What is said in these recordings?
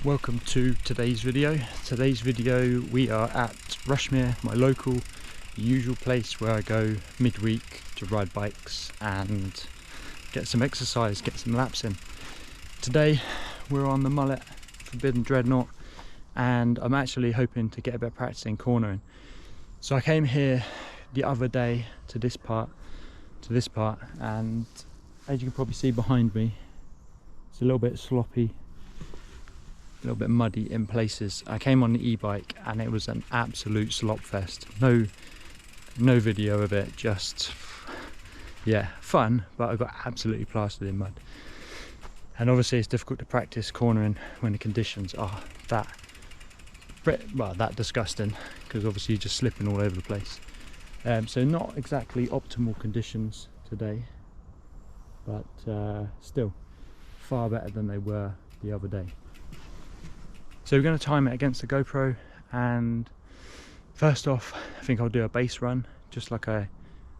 Welcome to today's video. Today's video we are at Rushmere, my local usual place where I go midweek to ride bikes and get some exercise, get some laps in. Today we're on the mullet Forbidden Dreadnought and I'm actually hoping to get a bit of practice in cornering. So I came here the other day to this part, and as you can probably see behind me, it's a little bit sloppy, a little bit muddy in places. I came on the e-bike and it was an absolute slop fest. No video of it, just yeah, fun, but I got absolutely plastered in mud. And obviously it's difficult to practice cornering when the conditions are that disgusting, because obviously you're just slipping all over the place. So not exactly optimal conditions today, but still far better than they were the other day. So we're going to time it against the GoPro, and first off I think I'll do a base run, just like a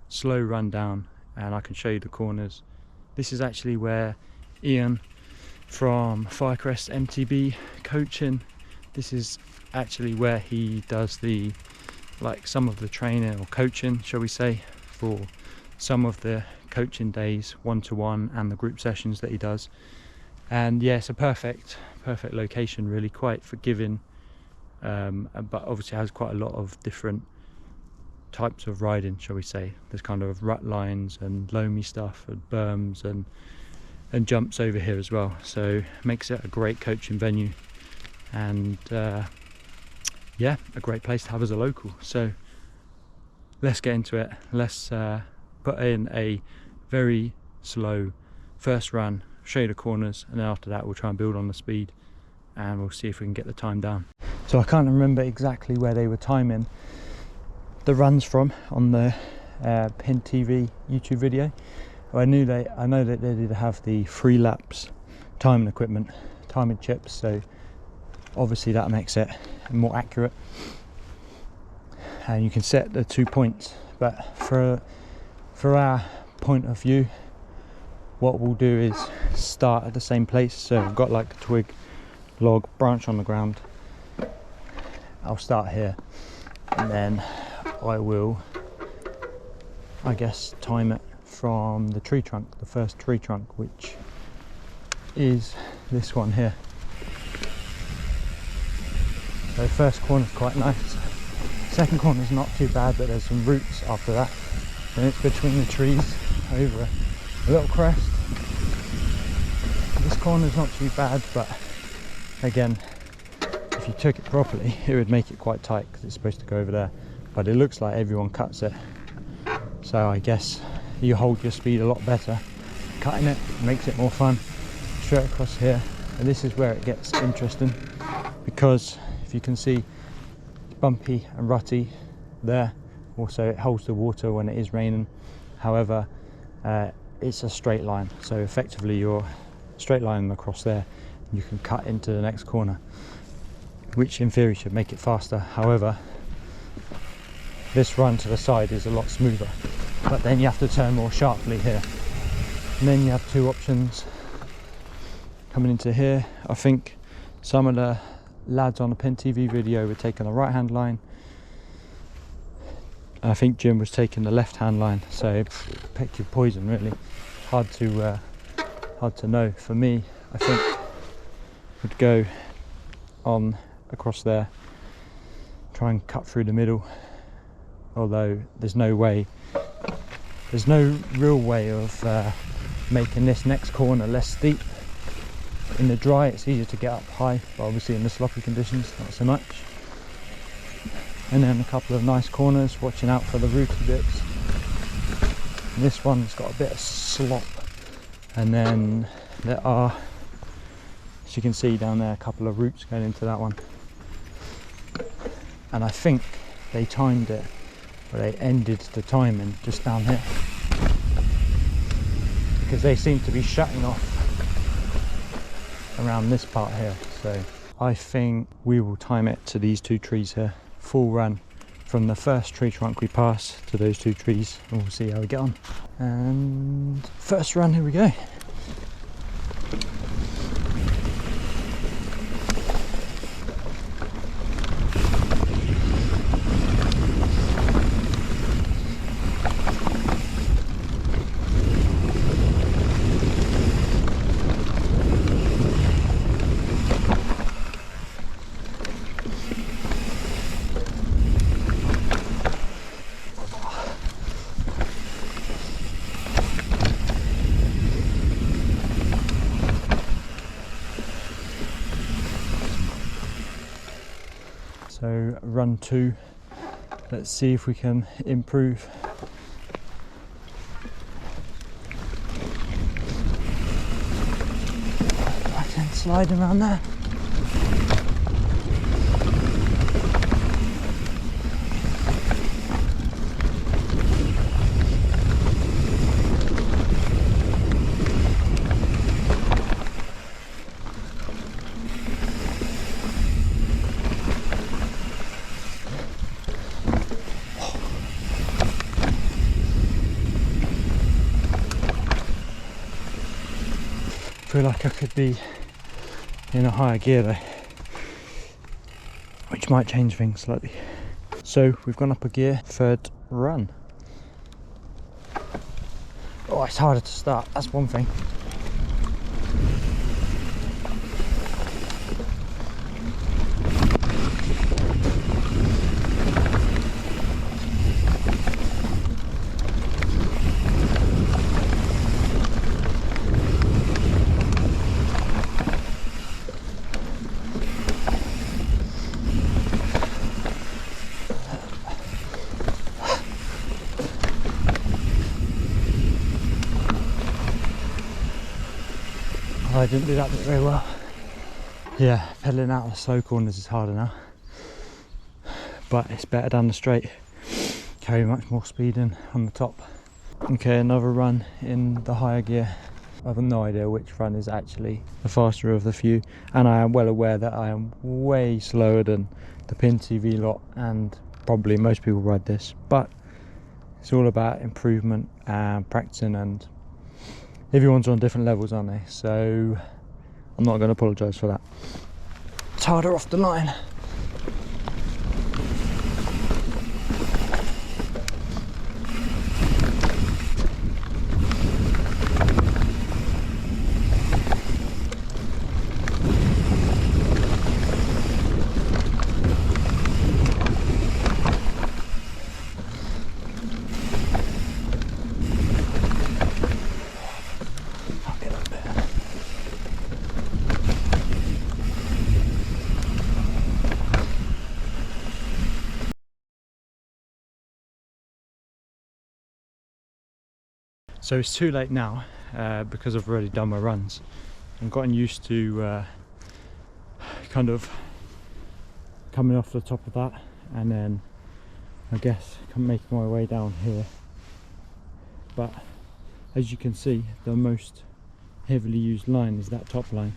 slow run down, and I can show you the corners. This is actually where Ian from Firecrest MTB coaching, this is actually where he does the some of the training or coaching, shall we say, for some of the coaching days, one-to-one, and the group sessions that he does. And yeah, it's a perfect location, really, quite forgiving, but obviously has quite a lot of different types of riding, shall we say. There's kind of rut lines and loamy stuff and berms and jumps over here as well, so makes it a great coaching venue, and yeah, a great place to have as a local. So let's get into it. Let's put in a very slow first run, show you the corners, and then after that we'll try and build on the speed and we'll see if we can get the time down. So I can't remember exactly where they were timing the runs from on the MTB YouTube video. I know that they did have the 3 laps timing equipment, timing chips, so obviously that makes it more accurate, and you can set the 2 points. But for our point of view, what we'll do is start at the same place. So I've got like a twig, log, branch on the ground. I'll start here, and then I will, I guess, time it from the tree trunk, the first tree trunk, which is this one here. So first corner's quite nice. Second corner's not too bad, but there's some roots after that. Then it's between the trees over a little crest. This corner's not too bad, but again, if you took it properly it would make it quite tight because it's supposed to go over there, but it looks like everyone cuts it, so I guess you hold your speed a lot better cutting it. Makes it more fun. Straight across here, and this is where it gets interesting, because if you can see, it's bumpy and rutty there. Also it holds the water when it is raining. However, it's a straight line, so effectively you're straight lining across there, you can cut into the next corner, which in theory should make it faster. However, this run to the side is a lot smoother, but then you have to turn more sharply here, and then you have 2 options coming into here. I think some of the lads on the MTB video were taking the right hand line, and I think Jim was taking the left hand line, so pick your poison, really. Hard to know. For me, I think would go on across there, try and cut through the middle, although there's no real way of making this next corner less steep. In the dry it's easier to get up high, but obviously in the sloppy conditions not so much. And then a couple of nice corners, watching out for the rooty bits. And this one's got a bit of slop, and then there are, as you can see down there, a couple of roots going into that one. And I think they timed it, or they ended the timing just down here, because they seem to be shutting off around this part here. So I think we will time it to these 2 trees here, full run from the first tree trunk we pass to those 2 trees, and we'll see how we get on. And first run, here we go. So run 2, let's see if we can improve. I can slide around there. I feel like I could be in a higher gear though, which might change things slightly. So we've gone up a gear, 3rd run. Oh, it's harder to start, that's one thing. I didn't do that bit very well. Yeah, pedaling out of the slow corners is harder now, but it's better down the straight. Carry much more speed in on the top. Okay, another run in the higher gear. I have no idea which run is actually the faster of the few, and I am well aware that I am way slower than the MTB lot, and probably most people ride this, but it's all about improvement and practicing, and everyone's on different levels, aren't they? So I'm not going to apologise for that. It's harder off the line. So it's too late now because I've already done my runs and gotten used to kind of coming off the top of that, and then I guess making my way down here. But as you can see, the most heavily used line is that top line.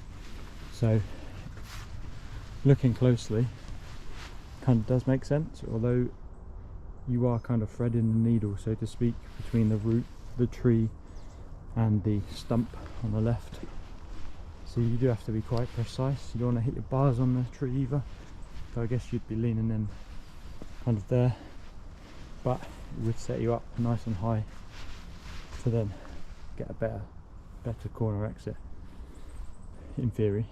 So looking closely, kind of does make sense, although you are kind of threading the needle, so to speak, between the root, the tree and the stump on the left. So you do have to be quite precise. You don't want to hit your bars on the tree either, so I guess you'd be leaning in kind of there, but it would set you up nice and high to then get a better corner exit in theory.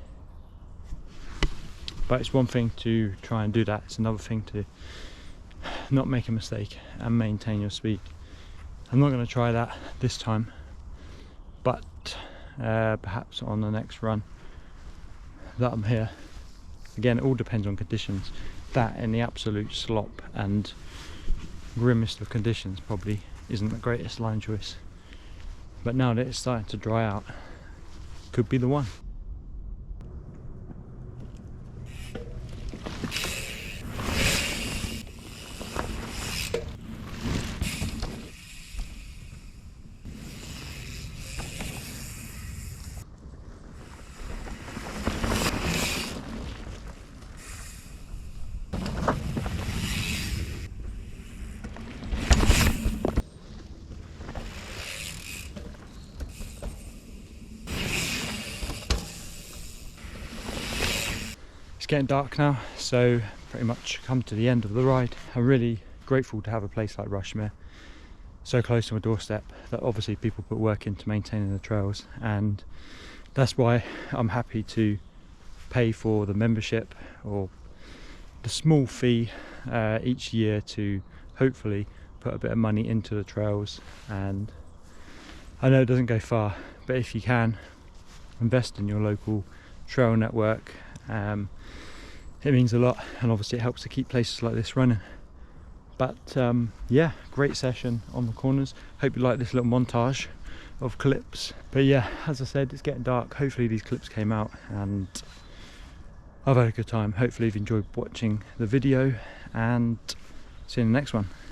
But it's one thing to try and do that, it's another thing to not make a mistake and maintain your speed. I'm not going to try that this time, but perhaps on the next run that I'm here. Again, it all depends on conditions. That in the absolute slop and grimmest of conditions probably isn't the greatest line choice, but now that it's starting to dry out, could be the one. It's getting dark now, so pretty much come to the end of the ride. I'm really grateful to have a place like Rushmere so close to my doorstep, that obviously people put work into maintaining the trails, and that's why I'm happy to pay for the membership or the small fee each year to hopefully put a bit of money into the trails. And I know it doesn't go far, but if you can invest in your local trail network, it means a lot, and obviously it helps to keep places like this running. But yeah, great session on the corners. Hope you like this little montage of clips. But yeah, as I said, it's getting dark. Hopefully these clips came out and I've had a good time. Hopefully you've enjoyed watching the video, and see you in the next one.